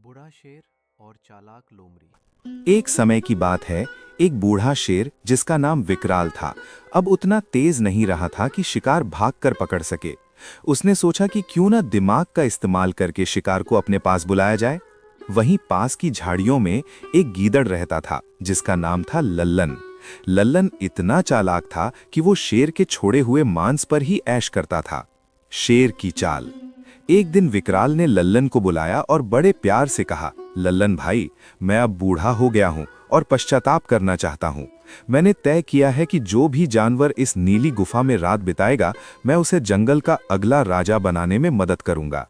बूढ़ा शेर और चालाक लोमड़ी। एक समय की बात है। एक बूढ़ा शेर जिसका नाम विकराल था अब उतना तेज नहीं रहा था कि शिकार भागकर पकड़ सके। उसने सोचा कि क्यों ना दिमाग का इस्तेमाल करके शिकार को अपने पास बुलाया जाए। वहीं पास की झाड़ियों में एक गीदड़ रहता था जिसका नाम था लल्लन। लल्लन इतना चालाक था कि वो शेर के छोड़े हुए मांस पर ही ऐश करता था। शेर की चाल। एक दिन विकराल ने लल्लन को बुलाया और बड़े प्यार से कहा, लल्लन भाई, मैं अब बूढ़ा हो गया हूं और पश्चाताप करना चाहता हूं। मैंने तय किया है कि जो भी जानवर इस नीली गुफा में रात बिताएगा, मैं उसे जंगल का अगला राजा बनाने में मदद करूंगा।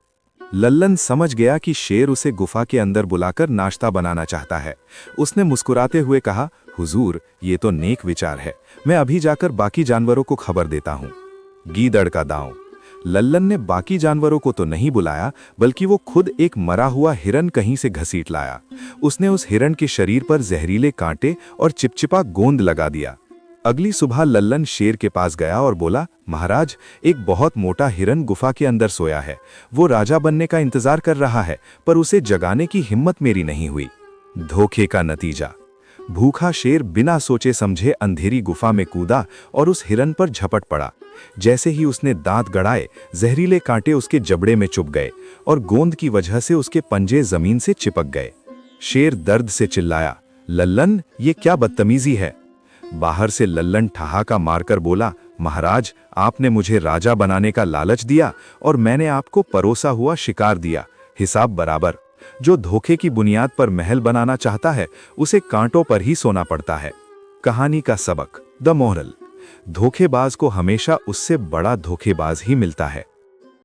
लल्लन समझ गया कि शेर उसे गुफा के अंदर बुलाकर नाश्ता बनाना चाहता है। उसने मुस्कुराते हुए कहा, हुजूर, ये तो नेक विचार है। मैं अभी जाकर बाकी जानवरों को खबर देता हूँ। गीदड़ का दांव। लल्लन ने बाकी जानवरों को तो नहीं बुलाया, बल्कि वो खुद एक मरा हुआ हिरन कहीं से घसीट लाया। उसने उस हिरन के शरीर पर जहरीले कांटे और चिपचिपा गोंद लगा दिया। अगली सुबह लल्लन शेर के पास गया और बोला, महाराज, एक बहुत मोटा हिरन गुफा के अंदर सोया है। वो राजा बनने का इंतजार कर रहा है, पर उसे जगाने की हिम्मत मेरी नहीं हुई। धोखे का नतीजा। भूखा शेर बिना सोचे समझे अंधेरी गुफा में कूदा और उस हिरन पर झपट पड़ा। जैसे ही उसने दांत गड़ाए, जहरीले कांटे उसके जबड़े में चुभ गए और गोंद की वजह से उसके पंजे जमीन से चिपक गए। शेर दर्द से चिल्लाया, लल्लन, ये क्या बदतमीजी है। बाहर से लल्लन ठहाका मारकर बोला, महाराज, आपने मुझे राजा बनाने का लालच दिया और मैंने आपको परोसा हुआ शिकार दिया। हिसाब बराबर। जो धोखे की बुनियाद पर महल बनाना चाहता है, उसे कांटों पर ही सोना पड़ता है। कहानी का सबक, द मोरल। धोखेबाज को हमेशा उससे बड़ा धोखेबाज ही मिलता है।